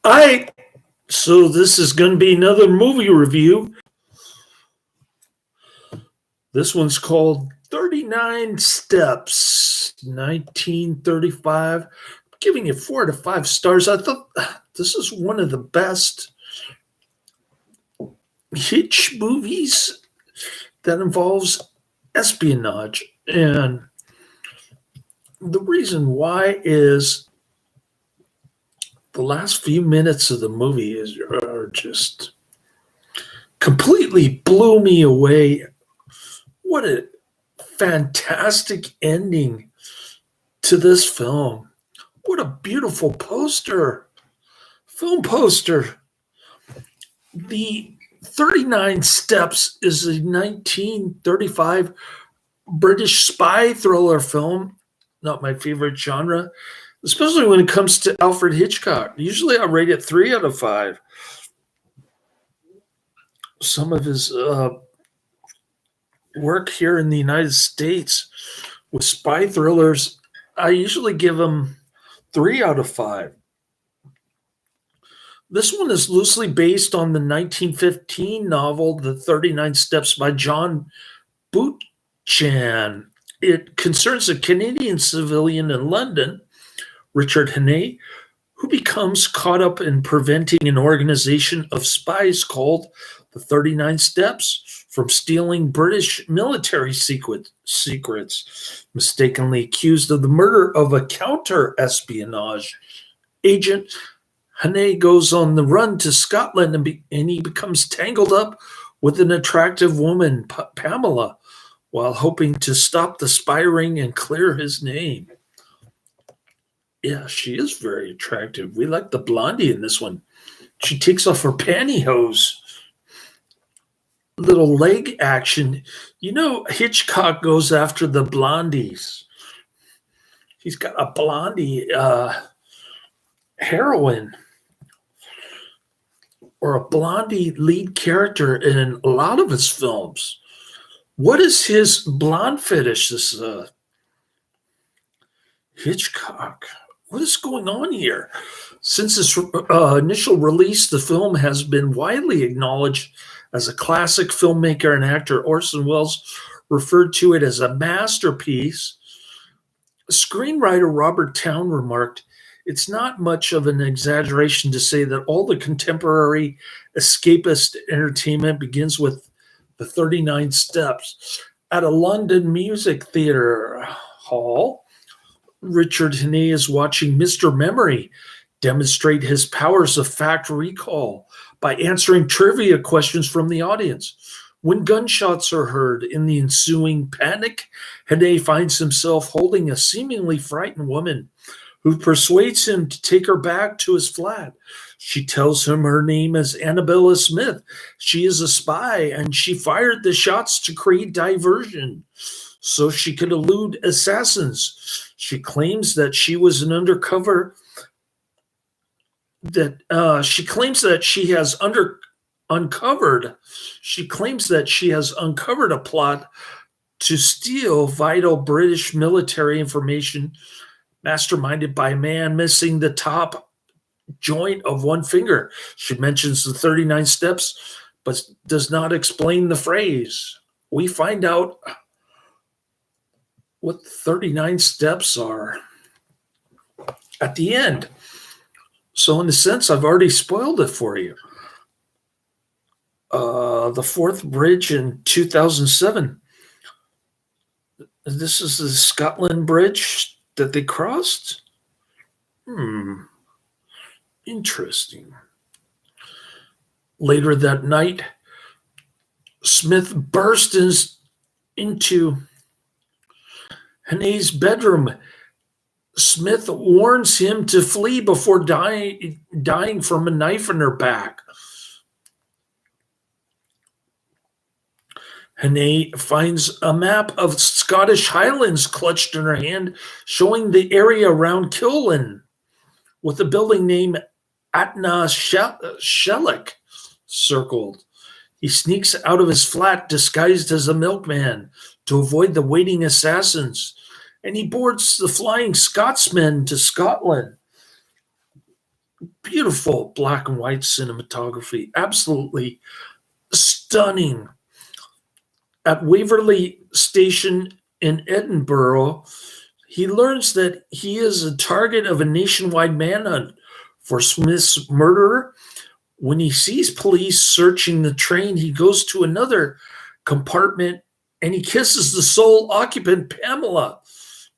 All right, so this is going to be another movie review. This one's called 39 Steps, 1935. I'm giving it 4 out of 5 stars. I thought this is one of the best Hitch movies that involves espionage. And the reason why is the last few minutes of the movie are just completely blew me away. What a fantastic ending to this film. What a beautiful film poster. The 39 Steps is a 1935 British spy thriller film. Not my favorite genre, especially when it comes to Alfred Hitchcock. Usually I rate it 3 out of 5. Some of his work here in the United States with spy thrillers, I usually give him 3 out of 5. This one is loosely based on the 1915 novel, The 39 Steps by John Boutchan. It concerns a Canadian civilian in London, Richard Hannay, who becomes caught up in preventing an organization of spies called the 39 Steps from stealing British military secrets, mistakenly accused of the murder of a counter-espionage agent. Hannay goes on the run to Scotland and he becomes tangled up with an attractive woman, Pamela, while hoping to stop the spy ring and clear his name. Yeah, she is very attractive. We like the blondie in this one. She takes off her pantyhose. Little leg action. You know, Hitchcock goes after the blondies. He's got a blondie heroine or a blondie lead character in a lot of his films. What is his blonde fetish, this Hitchcock? What is going on here? Since its initial release, the film has been widely acknowledged as a classic. Filmmaker and actor Orson Welles referred to it as a masterpiece. Screenwriter Robert Towne remarked, "It's not much of an exaggeration to say that all the contemporary escapist entertainment begins with the 39 Steps." At a London music theater hall, Richard Hannay is watching Mr. Memory demonstrate his powers of fact recall by answering trivia questions from the audience. When gunshots are heard in the ensuing panic, Hannay finds himself holding a seemingly frightened woman who persuades him to take her back to his flat. She tells him her name is Annabella Smith. She is a spy, and she fired the shots to create diversion so she could elude assassins. She claims that she was an undercover, she claims that she has uncovered a plot to steal vital British military information masterminded by a man missing the top joint of one finger. She mentions the 39 Steps, but does not explain the phrase. We find out what 39 steps are at the end. So in a sense, I've already spoiled it for you. The Fourth Bridge in 2007. This is the Scotland Bridge that they crossed? Interesting. Later that night, Smith bursts into Hannay's bedroom. Smith warns him to flee before dying from a knife in her back. Hannay finds a map of Scottish Highlands clutched in her hand, showing the area around Killen, with the building name Atna Shellick circled. He sneaks out of his flat disguised as a milkman to avoid the waiting assassins, and he boards the Flying Scotsman to Scotland. Beautiful black and white cinematography, absolutely stunning. At Waverley Station in Edinburgh, he learns that he is a target of a nationwide manhunt for Smith's murderer. When he sees police searching the train, he goes to another compartment and he kisses the sole occupant, Pamela,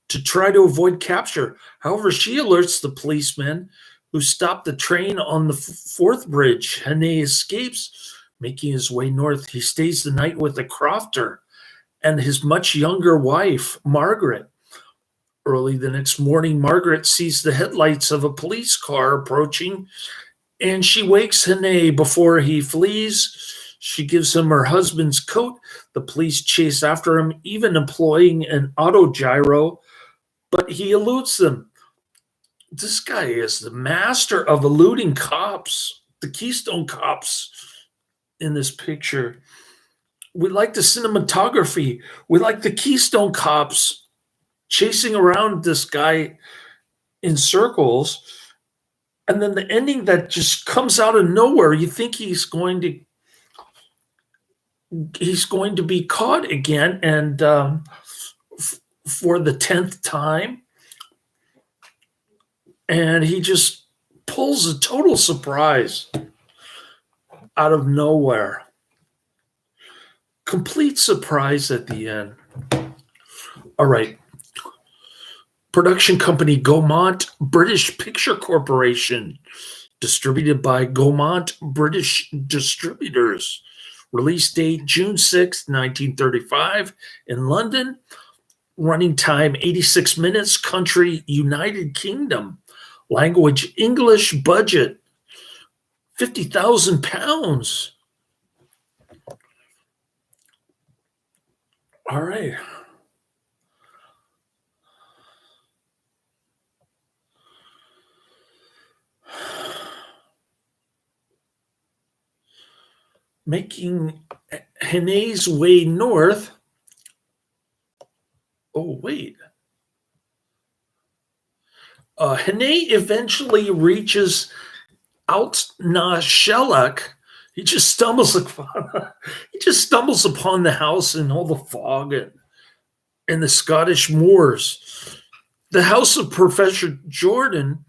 to try to avoid capture. However, she alerts the policeman who stopped the train on the fourth bridge. Hannay escapes, making his way north. He stays the night with a crofter and his much younger wife, Margaret. Early the next morning, Margaret sees the headlights of a police car approaching and she wakes Hannay before he flees. She gives him her husband's coat. The police chase after him, even employing an autogyro, but he eludes them. This guy is the master of eluding cops, the Keystone Cops in this picture. We like the cinematography. We like the Keystone Cops chasing around this guy in circles. And then the ending that just comes out of nowhere. You think he's going to be caught again, and for the 10th time, and he just pulls a total surprise out of nowhere. Complete surprise at the end. All right. Production company Gaumont British Picture Corporation, distributed by Gaumont British Distributors. Release date June 6, 1935 in London. Running time 86 minutes. Country United Kingdom. Language English. Budget £50,000. All right. Making Hannay's way north. Oh, wait. Hannay eventually reaches Altnashellach. He just stumbles upon the house in all the fog and the Scottish moors. The house of Professor Jordan,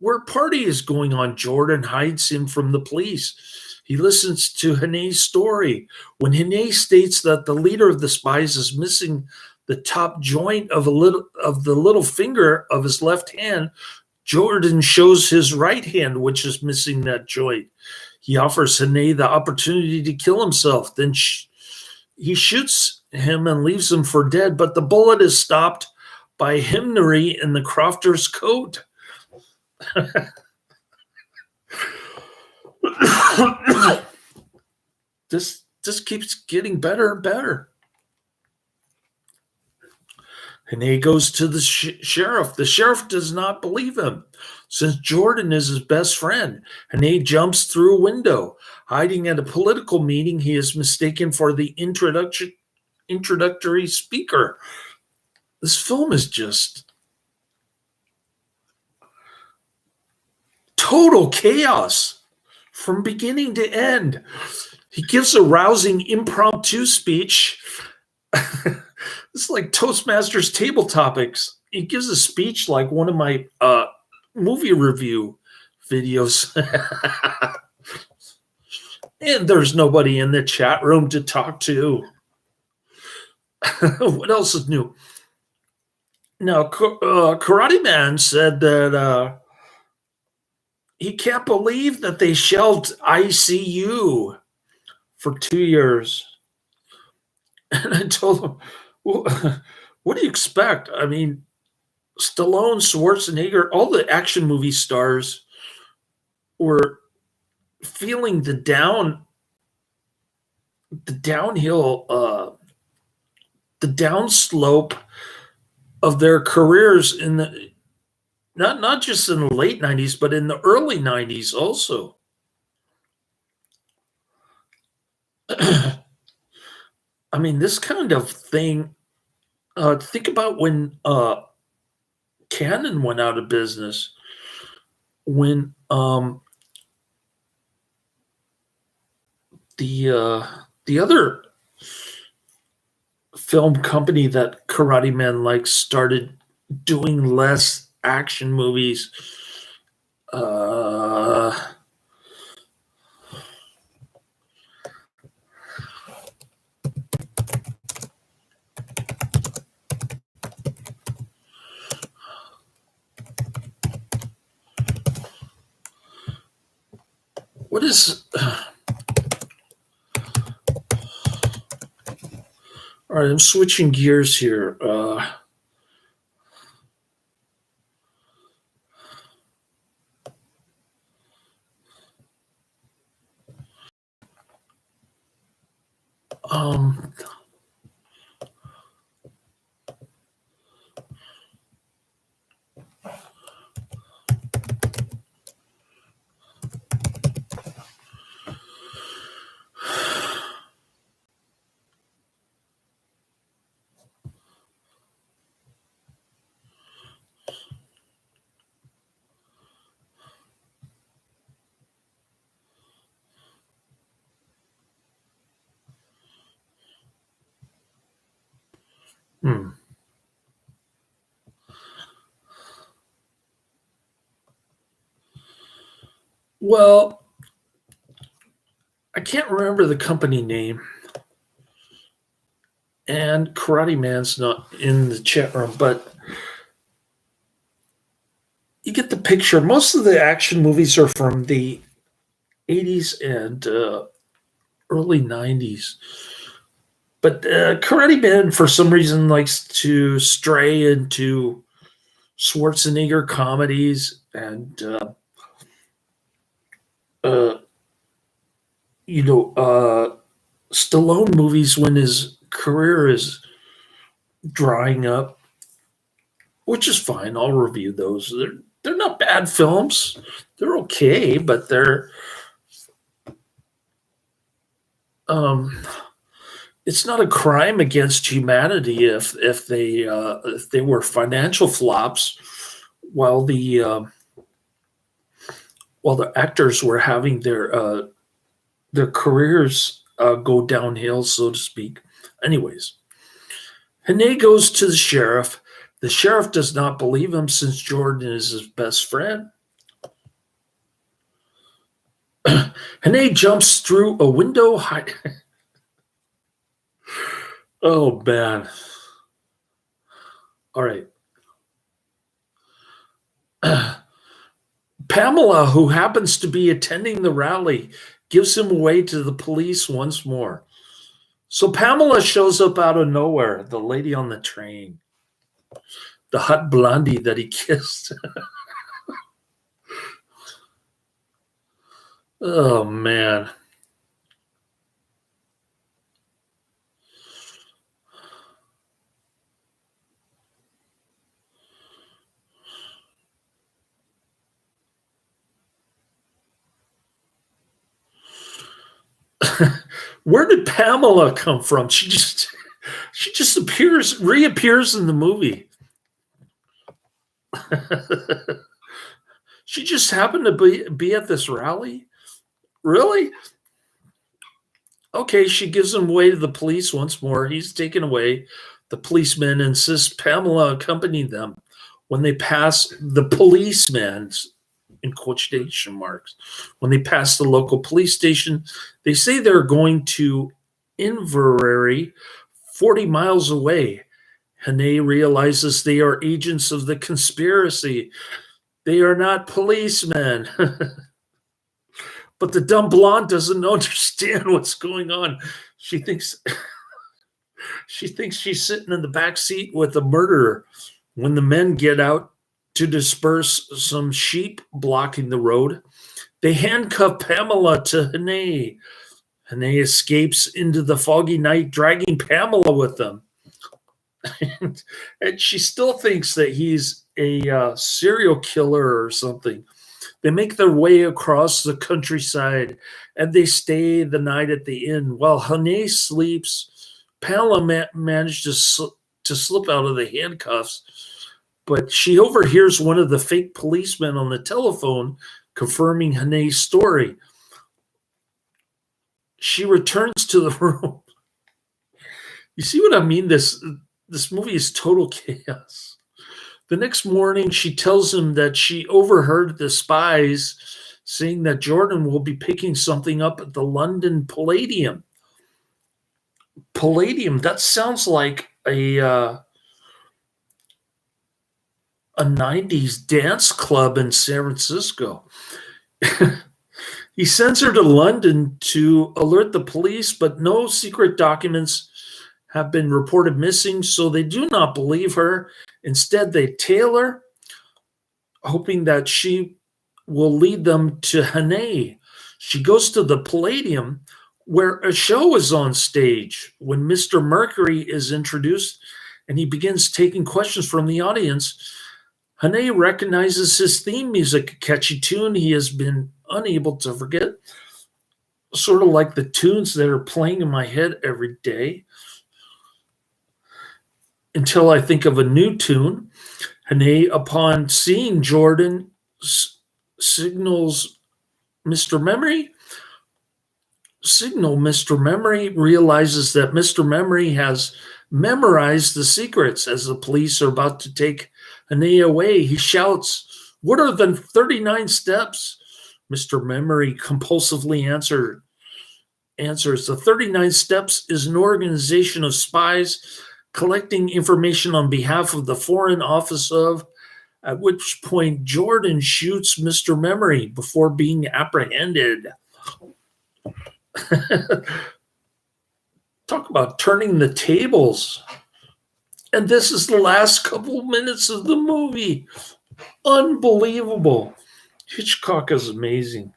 where a party is going on. Jordan hides him from the police. He listens to Hannay's story. When Hannay states that the leader of the spies is missing the top joint of the little finger of his left hand, Jordan shows his right hand, which is missing that joint. He offers Hannay the opportunity to kill himself. Then he shoots him and leaves him for dead, but the bullet is stopped by hymnary in the crofter's coat. This keeps getting better and better. Hannay goes to the sheriff. The sheriff does not believe him, since Jordan is his best friend. Hannay jumps through a window. Hiding at a political meeting, he is mistaken for the introductory speaker. This film is just total chaos from beginning to end. He gives a rousing impromptu speech. It's like Toastmasters table topics. He gives a speech like one of my movie review videos. And there's nobody in the chat room to talk to. What else is new? Now, Karate Man said that he can't believe that they shelved ICU for 2 years. And I told him, well, what do you expect? I mean, Stallone, Schwarzenegger, all the action movie stars were feeling the downslope of their careers in the not just in the late 90s, but in the early 90s also. I mean, this kind of thing, think about when Canon went out of business. when the other film company that Karate Man likes started doing less action movies. Uh, what is? All right, I'm switching gears here. Um, hmm. Well, I can't remember the company name, and Karate Man's not in the chat room, but you get the picture. Most of the action movies are from the 80s and early 90s. But Karate Man, for some reason, likes to stray into Schwarzenegger comedies and, uh, Stallone movies when his career is drying up, which is fine. I'll review those. They're not bad films. They're okay, but they're um, it's not a crime against humanity if they were financial flops while the actors were having their careers go downhill, so to speak. Anyways, Hene goes to the sheriff. The sheriff does not believe him since Jordan is his best friend. Hene jumps through a window. Oh, man. All right. Pamela, who happens to be attending the rally, gives him away to the police once more. So Pamela shows up out of nowhere, the lady on the train, the hot blondie that he kissed. Oh, man. Where did Pamela come from? She just reappears in the movie. She just happened to be at this rally. Really? Okay, she gives him away to the police once more. He's taken away. The policeman insists Pamela accompany them. When they pass the policeman, in quotation marks, when they pass the local police station, they say they're going to Inverary, 40 miles away. Hene realizes they are agents of the conspiracy. They are not policemen. But the dumb blonde doesn't understand what's going on. She thinks she's sitting in the back seat with a murderer. When the men get out to disperse some sheep blocking the road, they handcuff Pamela to Hene. Hene escapes into the foggy night, dragging Pamela with them. And she still thinks that he's a serial killer or something. They make their way across the countryside and they stay the night at the inn. While Hene sleeps, Pamela managed to slip out of the handcuffs. but she overhears one of the fake policemen on the telephone confirming Hane's story. She returns to the room. You see what I mean? This movie is total chaos. The next morning, she tells him that she overheard the spies saying that Jordan will be picking something up at the London Palladium. Palladium, that sounds like a 90s dance club in San Francisco. He sends her to London to alert the police, but no secret documents have been reported missing, so they do not believe her. Instead, they tail her, hoping that she will lead them to Hane. She goes to the Palladium, where a show is on stage. When Mr. Mercury is introduced and he begins taking questions from the audience, Hane recognizes his theme music, a catchy tune he has been unable to forget, sort of like the tunes that are playing in my head every day. Until I think of a new tune. Hane, upon seeing Jordan, signals Mr. Memory. Mr. Memory realizes that Mr. Memory has memorized the secrets. As the police are about to take Hane away, he shouts, "What are the 39 steps?" Mr. Memory compulsively answers, "The 39 Steps is an organization of spies collecting information on behalf of the Foreign Office of," at which point Jordan shoots Mr. Memory before being apprehended. Talk about turning the tables. And this is the last couple minutes of the movie. Unbelievable. Hitchcock is amazing.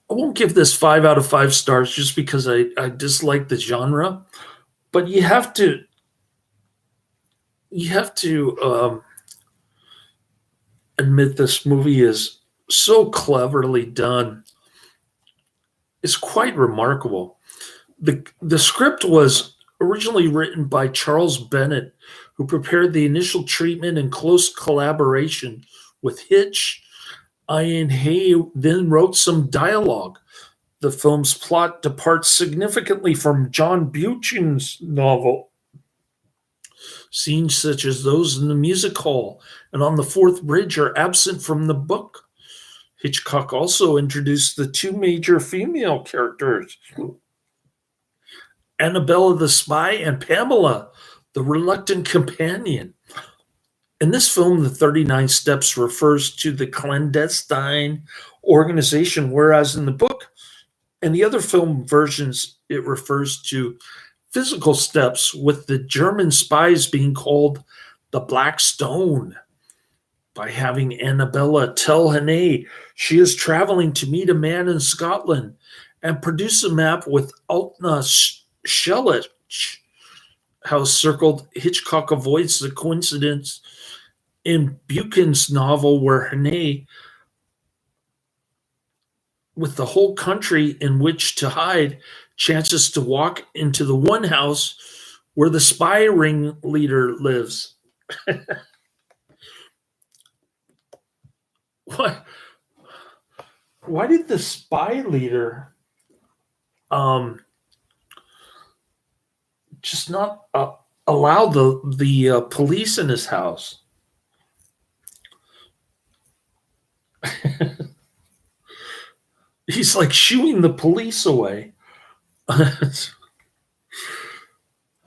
I won't give this 5 out of 5 stars just because I dislike the genre, but you have to admit this movie is so cleverly done. It's quite remarkable. The script was originally written by Charles Bennett, who prepared the initial treatment in close collaboration with Hitch. Ian Hay then wrote some dialogue. The film's plot departs significantly from John Buchan's novel. Scenes such as those in the music hall and on the Fourth Bridge are absent from the book. Hitchcock also introduced the 2 major female characters, Annabella the spy and Pamela, the reluctant companion. In this film, the 39 Steps refers to the clandestine organization, whereas in the book and the other film versions, it refers to physical steps, with the German spies being called the Black Stone. By having Annabella tell Hane she is traveling to meet a man in Scotland and produce a map with Altna Shellage house circled, Hitchcock avoids the coincidence in Buchan's novel where Hane, with the whole country in which to hide, chances to walk into the one house where the spy ringleader lives. Why did the spy leader just not allow the police in his house? He's like shooing the police away.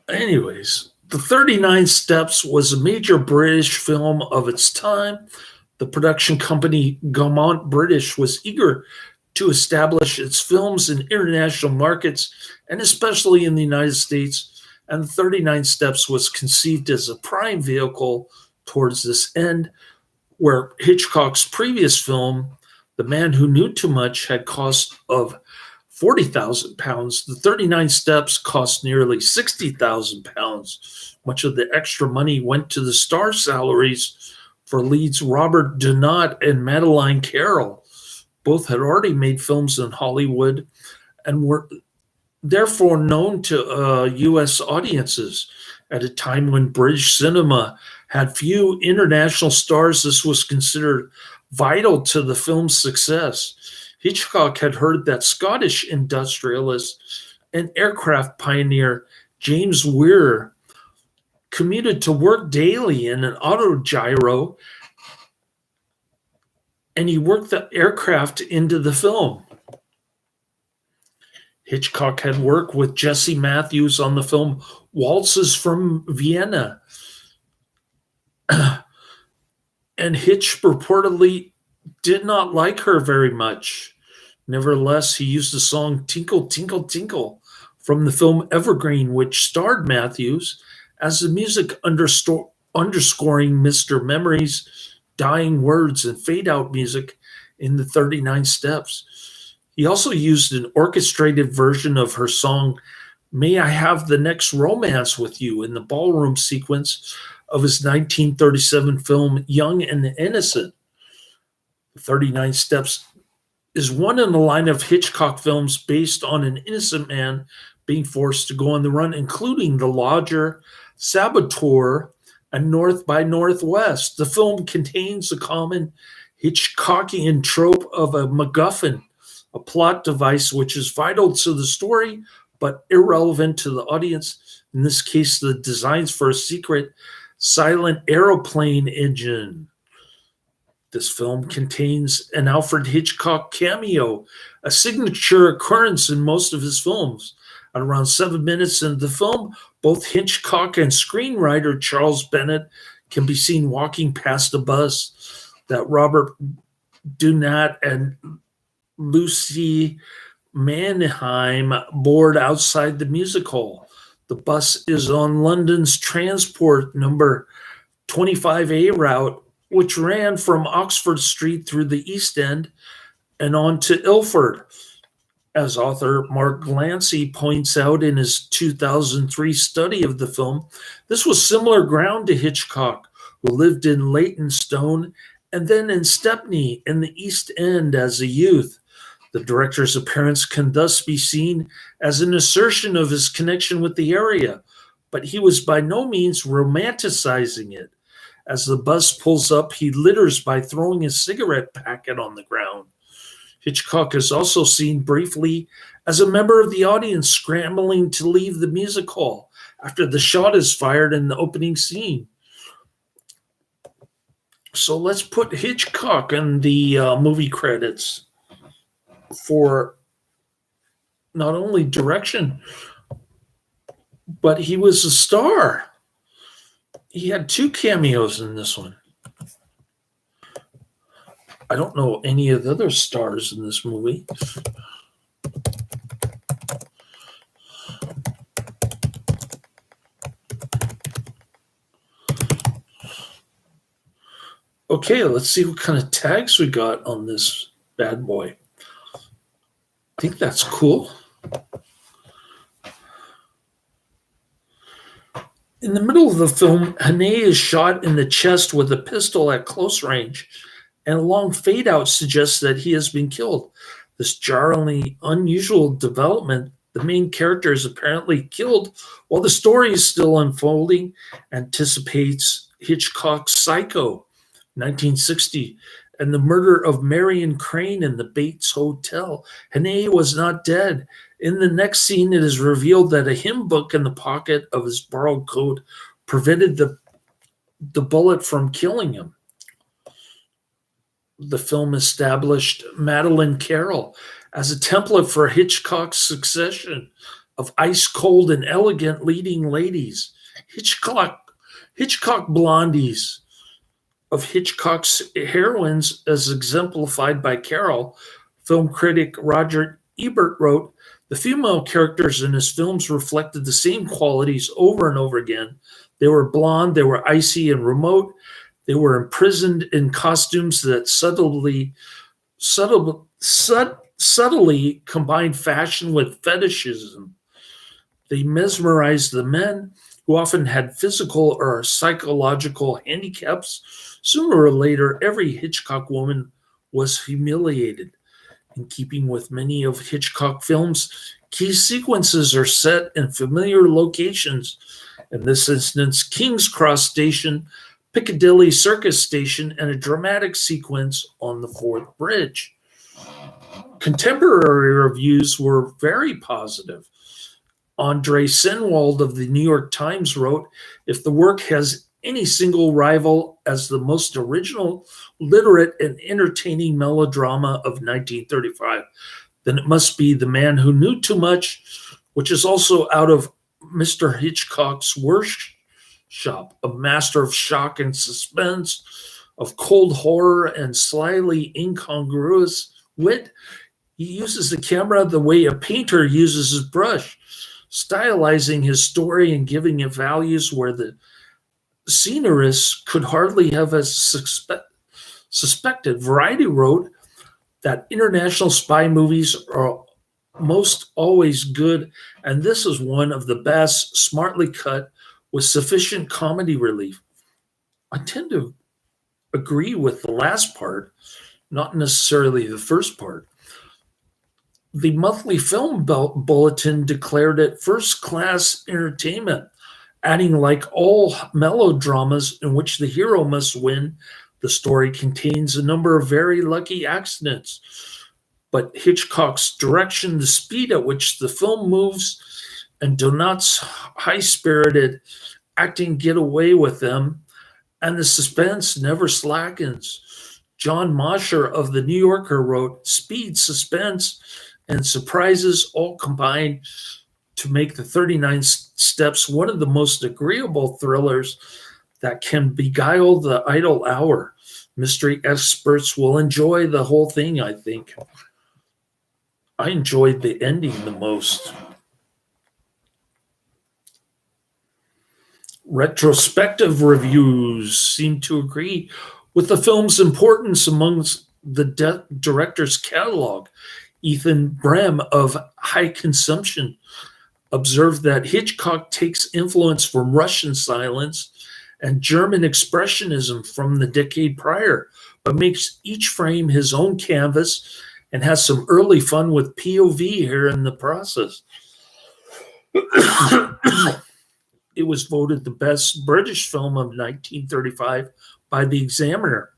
Anyways, The 39 Steps was a major British film of its time. The production company Gaumont British was eager to establish its films in international markets, and especially in the United States, and The 39 Steps was conceived as a prime vehicle towards this end, where Hitchcock's previous film, The Man Who Knew Too Much, had cost of £40,000. The 39 Steps cost nearly £60,000. Much of the extra money went to the star salaries for leads Robert Dunant and Madeline Carroll. Both had already made films in Hollywood and were therefore known to U.S. audiences at a time when British cinema had few international stars, this was considered vital to the film's success. Hitchcock had heard that Scottish industrialist and aircraft pioneer James Weir commuted to work daily in an autogyro, and he worked the aircraft into the film. Hitchcock had worked with Jesse Matthews on the film Waltzes from Vienna, and Hitch reportedly did not like her very much. Nevertheless, he used the song Tinkle, Tinkle, Tinkle from the film Evergreen, which starred Matthews, as the music underscoring Mr. Memory's dying words and fade-out music in the 39 Steps. He also used an orchestrated version of her song, May I Have the Next Romance with You, in the ballroom sequence of his 1937 film Young and Innocent. 39 Steps is one in the line of Hitchcock films based on an innocent man being forced to go on the run, including The Lodger, Saboteur, and North by Northwest. The film contains a common Hitchcockian trope of a MacGuffin, a plot device which is vital to the story but irrelevant to the audience. In this case, the designs for a secret silent aeroplane engine. This film contains an Alfred Hitchcock cameo, a signature occurrence in most of his films. At around 7 minutes into the film, both Hitchcock and screenwriter Charles Bennett can be seen walking past a bus that Robert Dunat and Lucy Mannheim board outside the music hall. The bus is on London's Transport number 25A route, which ran from Oxford Street through the East End and on to Ilford. As author Mark Glancy points out in his 2003 study of the film, this was similar ground to Hitchcock, who lived in Leytonstone and then in Stepney in the East End as a youth. The director's appearance can thus be seen as an assertion of his connection with the area, but he was by no means romanticizing it. As the bus pulls up, he litters by throwing a cigarette packet on the ground. Hitchcock is also seen briefly as a member of the audience scrambling to leave the music hall after the shot is fired in the opening scene. So let's put Hitchcock in the movie credits for not only direction, but he was a star. He had 2 cameos in this one. I don't know any of the other stars in this movie. Okay, let's see what kind of tags we got on this bad boy. I think that's cool. In the middle of the film, Hannay is shot in the chest with a pistol at close range, and a long fade-out suggests that he has been killed. This jarringly unusual development, the main character is apparently killed while the story is still unfolding, anticipates Hitchcock's Psycho, 1960, and the murder of Marion Crane in the Bates Hotel. Hannay was not dead. In the next scene, it is revealed that a hymn book in the pocket of his borrowed coat prevented the bullet from killing him. The film established Madeleine Carroll as a template for Hitchcock's succession of ice-cold and elegant leading ladies, Hitchcock blondies. Of Hitchcock's heroines, as exemplified by Carroll, film critic Roger Ebert wrote, the female characters in his films reflected the same qualities over and over again. They were blonde, they were icy and remote, they were imprisoned in costumes that subtly combined fashion with fetishism. They mesmerized the men, who often had physical or psychological handicaps. Sooner or later, every Hitchcock woman was humiliated. In keeping with many of Hitchcock films, key sequences are set in familiar locations. In this instance, King's Cross Station, Piccadilly Circus station, and a dramatic sequence on the Fourth Bridge. Contemporary reviews were very positive. Andre Senwald of the New York Times wrote, "If the work has any single rival as the most original, literate, and entertaining melodrama of 1935, then it must be The Man Who Knew Too Much, which is also out of Mr. Hitchcock's workshop, a master of shock and suspense, of cold horror and slyly incongruous wit. He uses the camera the way a painter uses his brush, stylizing his story and giving it values where the scenarist could hardly have suspected." Variety wrote that international spy movies are most always good, and this is one of the best, smartly cut, with sufficient comedy relief. I tend to agree with the last part, not necessarily the first part. The monthly film bulletin declared it first-class entertainment, adding, "Like all melodramas in which the hero must win, the story contains a number of very lucky accidents. But Hitchcock's direction, the speed at which the film moves, and Donat's high-spirited acting get away with them, and the suspense never slackens." John Mosher of The New Yorker wrote, "Speed, suspense, and surprises all combine to make the 39 Steps one of the most agreeable thrillers that can beguile the idle hour. Mystery experts will enjoy the whole thing, I think." I enjoyed the ending the most. Retrospective reviews seem to agree with the film's importance amongst the director's catalog. Ethan Brem of High Consumption observed that Hitchcock takes influence from Russian silence and German expressionism from the decade prior, but makes each frame his own canvas and has some early fun with POV here in the process. It was voted the best British film of 1935 by The Examiner,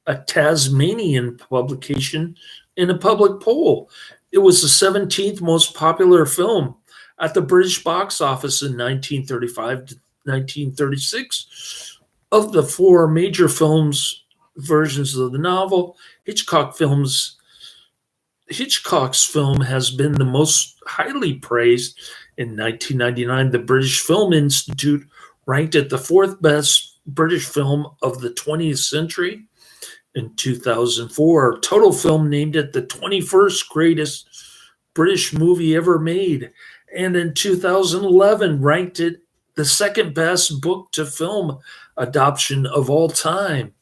a Tasmanian publication, in a public poll. It was the 17th most popular film at the British box office in 1935 to 1936. Of the four major films versions of the novel, Hitchcock's film has been the most highly praised. In 1999, the British Film Institute ranked it the fourth best British film of the 20th century. In 2004, Total Film named it the 21st greatest British movie ever made. And in 2011, ranked it the second best book-to-film adoption of all time.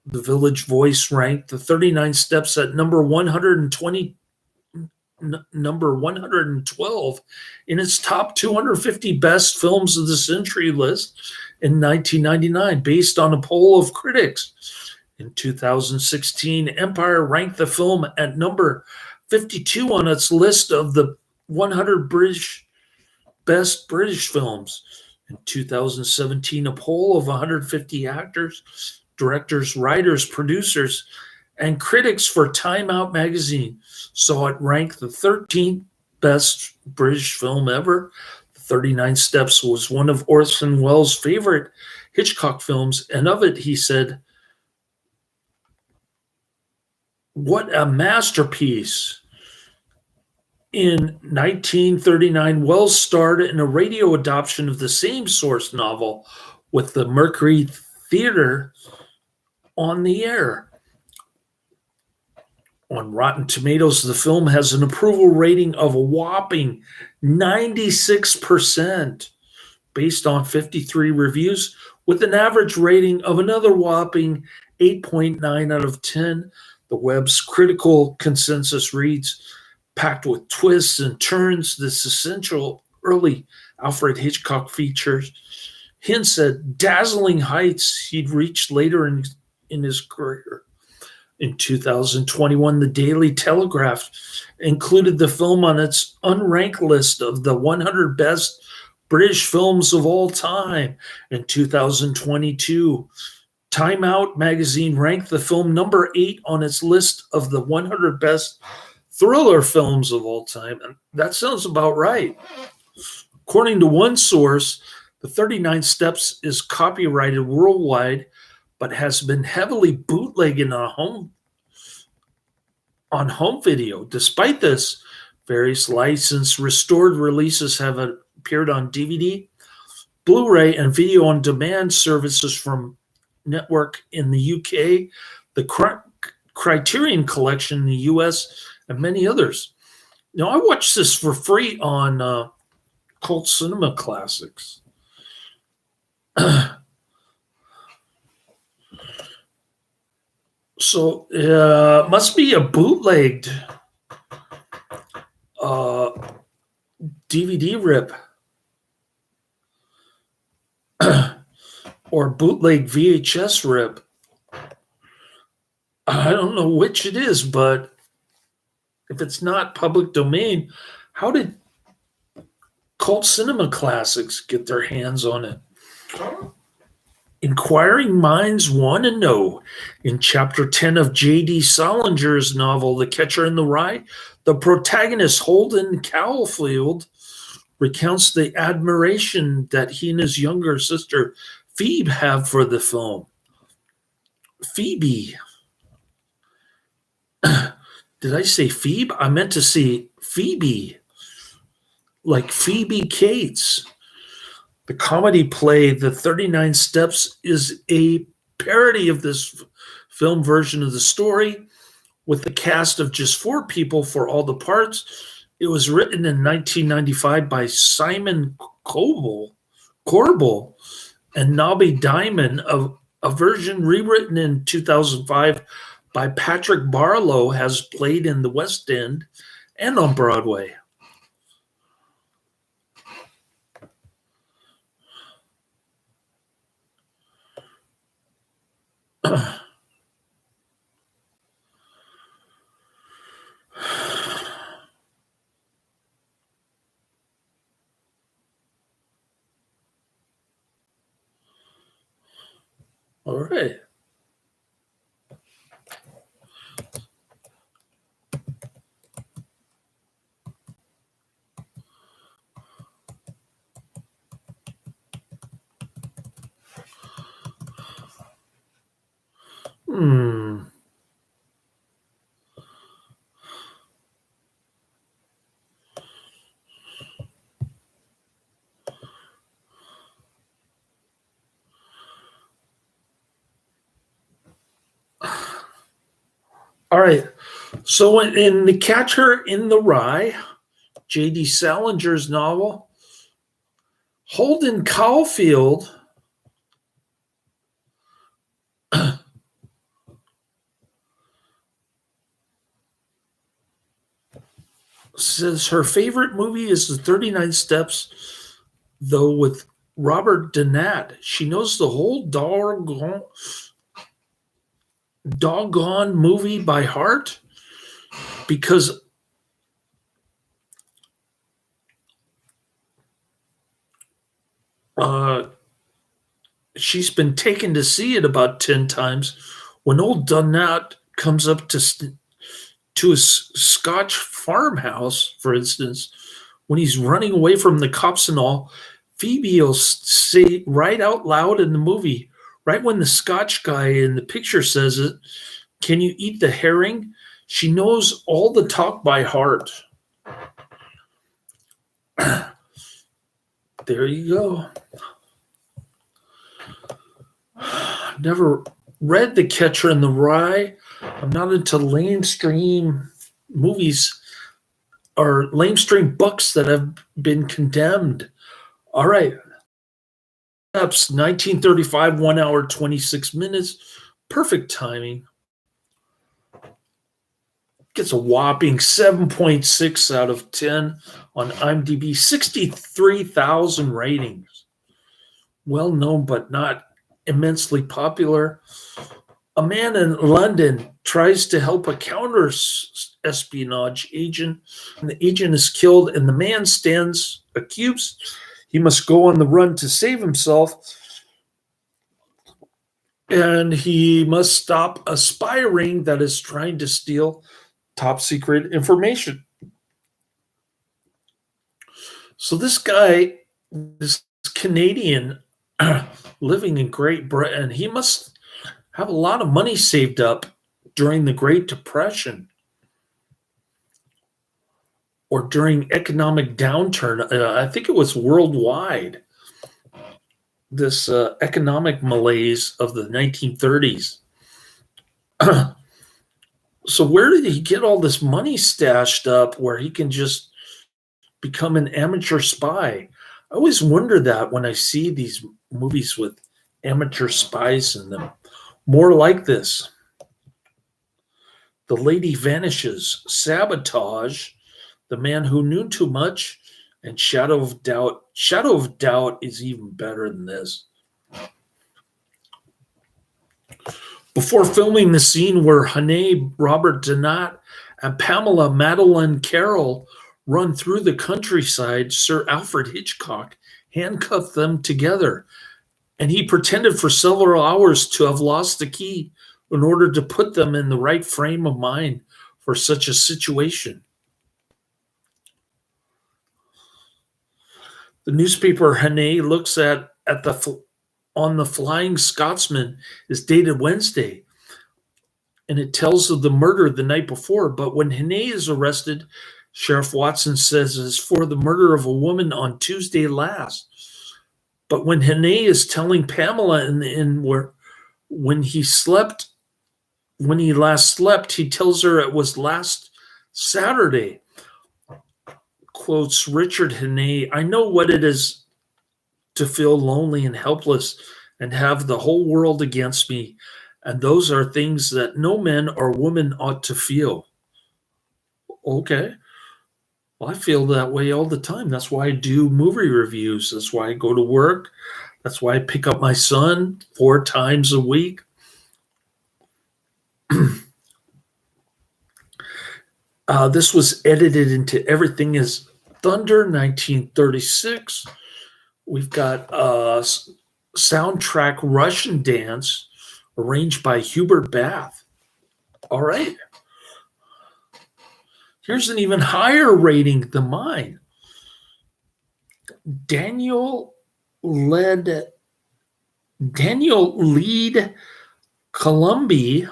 The Village Voice ranked the 39 Steps at number 112 in its top 250 best films of the century list in 1999, based on a poll of critics. In 2016, Empire ranked the film at number 52 on its list of the 100 best British films. In 2017, a poll of 150 actors, directors, writers, producers, and critics for Time Out magazine saw it ranked the 13th best British film ever. 39 Steps was one of Orson Welles' favorite Hitchcock films, and of it he said, "What a masterpiece." In 1939, Welles starred in a radio adaptation of the same source novel with the Mercury Theatre on the air. On Rotten Tomatoes, the film has an approval rating of a whopping 96%, based on 53 reviews, with an average rating of another whopping 8.9 out of 10. The web's critical consensus reads, "Packed with twists and turns, this essential early Alfred Hitchcock features hints at dazzling heights he'd reached later in his career." In 2021, the Daily Telegraph included the film on its unranked list of the 100 best British films of all time. In 2022, Time Out magazine ranked the film number 8 on its list of the 100 best thriller films of all time. And that sounds about right. According to one source, the 39 Steps is copyrighted worldwide, but has been heavily bootlegged on home video. Despite this, various licensed restored releases have appeared on DVD, Blu-ray, and video on demand services from Network in the UK, the Criterion Collection in the US, and many others. Now, I watched this for free on Cult Cinema Classics. So must be a bootlegged DVD rip or bootleg VHS rip. I don't know which it is, but if it's not public domain, how did Cult Cinema Classics get their hands on it? Inquiring minds want to know. In Chapter 10 of J.D. Salinger's novel, The Catcher in the Rye, the protagonist, Holden Caulfield, recounts the admiration that he and his younger sister, Phoebe, have for the film. Phoebe. Did I say Phoebe? I meant to say Phoebe, like Phoebe Cates. The comedy play, The 39 Steps, is a parody of this film version of the story with a cast of just 4 people for all the parts. It was written in 1995 by Simon Corbel and Nobby Diamond. A version rewritten in 2005 by Patrick Barlow has played in the West End and on Broadway. All right. All right. So in The Catcher in the Rye, J.D. Salinger's novel, Holden Caulfield says her favorite movie is The 39 Steps, though with Robert Donat. She knows the whole doggone movie by heart because she's been taken to see it about 10 times. When old Donat comes up to a Scotch farmhouse, for instance, when he's running away from the cops and all, Phoebe will say right out loud in the movie, right when the Scotch guy in the picture says it, "Can you eat the herring?" She knows all the talk by heart. There you go. I've never read The Catcher in the Rye. I'm not into lamestream movies or lamestream books that have been condemned. All right. Steps, 1935, 1 hour, 26 minutes. Perfect timing. Gets a whopping 7.6 out of 10 on IMDb, 63,000 ratings. Well known, but not immensely popular. A man in London tries to help a counter-espionage agent, and the agent is killed, and the man stands accused. He must go on the run to save himself, and he must stop a spy ring that is trying to steal top secret information. So this guy, this Canadian living in Great Britain, he must have a lot of money saved up during the Great Depression or during economic downturn. I think it was worldwide. This economic malaise of the 1930s. So where did he get all this money stashed up where he can just become an amateur spy? I always wonder that when I see these movies with amateur spies in them. More like this. The Lady Vanishes, Sabotage, The Man Who Knew Too Much, and Shadow of Doubt. Shadow of Doubt is even better than this. Before filming the scene where Hannay, Robert Donat, and Pamela Madeline Carroll run through the countryside, Sir Alfred Hitchcock handcuffed them together, and he pretended for several hours to have lost the key in order to put them in the right frame of mind for such a situation. The newspaper Hannay looks at the on the Flying Scotsman is dated Wednesday, and it tells of the murder the night before. But when Hannay is arrested, Sheriff Watson says it's for the murder of a woman on Tuesday last. But when Hannay is telling Pamela when he last slept, he tells her it was last Saturday. Quotes Richard Hannay, I know what it is to feel lonely and helpless and have the whole world against me. And those are things that no man or woman ought to feel. Okay. Well, I feel that way all the time. That's why I do movie reviews. That's why I go to work. That's why I pick up my son 4 times a week. This was edited into Everything is Thunder, 1936. We've got soundtrack Russian Dance, arranged by Hubert Bath. All right. Here's an even higher rating than mine. Daniel Lead Columbi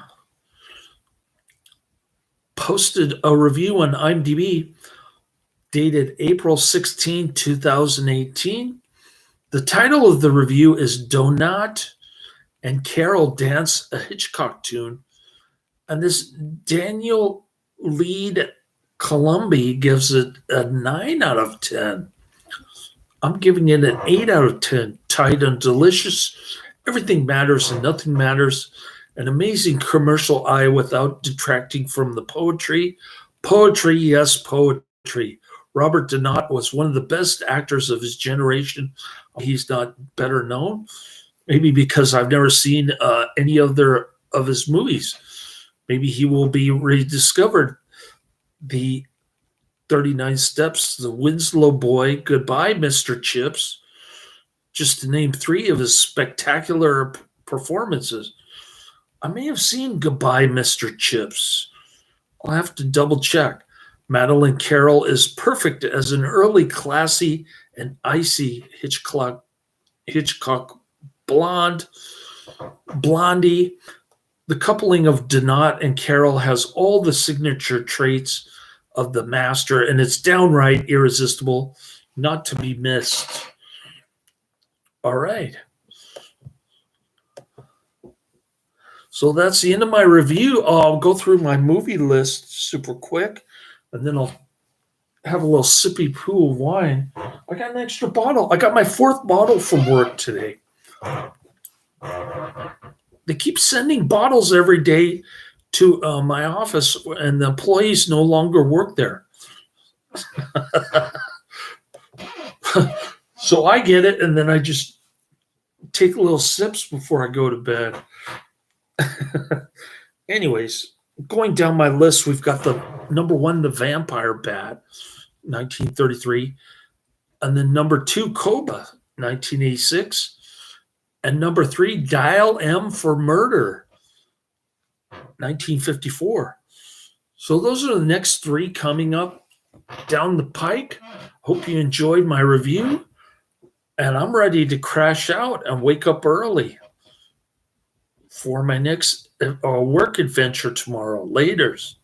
posted a review on IMDb dated April 16, 2018. The title of the review is Donat and Carol Dance a Hitchcock Tune. And this Daniel Lead Columbi gives it a 9 out of 10. I'm giving it an 8 out of 10. Tight and delicious. Everything matters and nothing matters. An amazing commercial eye without detracting from the poetry. Poetry, yes, poetry. Robert Donat was one of the best actors of his generation. He's not better known. Maybe because I've never seen any other of his movies. Maybe he will be rediscovered. The 39 Steps, The Winslow Boy, Goodbye, Mr. Chips, just to name 3 of his spectacular performances. I may have seen Goodbye, Mr. Chips. I'll have to double check. Madeline Carroll is perfect as an early, classy, and icy Hitchcock blondie. The coupling of Donat and Carroll has all the signature traits of the master, and it's downright irresistible, not to be missed. All right. So that's the end of my review. I'll go through my movie list super quick, and then I'll have a little sippy poo of wine. I got an extra bottle. I got my 4th bottle from work today. They keep sending bottles every day to my office, and the employees no longer work there. So I get it, and then I just take little sips before I go to bed. Anyways, going down my list, we've got the number 1, The Vampire Bat, 1933. And then number 2, Koba, 1986. And number 3, Dial M for Murder, 1954. So those are the next 3 coming up down the pike. Hope you enjoyed my review. And I'm ready to crash out and wake up early for my next work adventure tomorrow. Laters.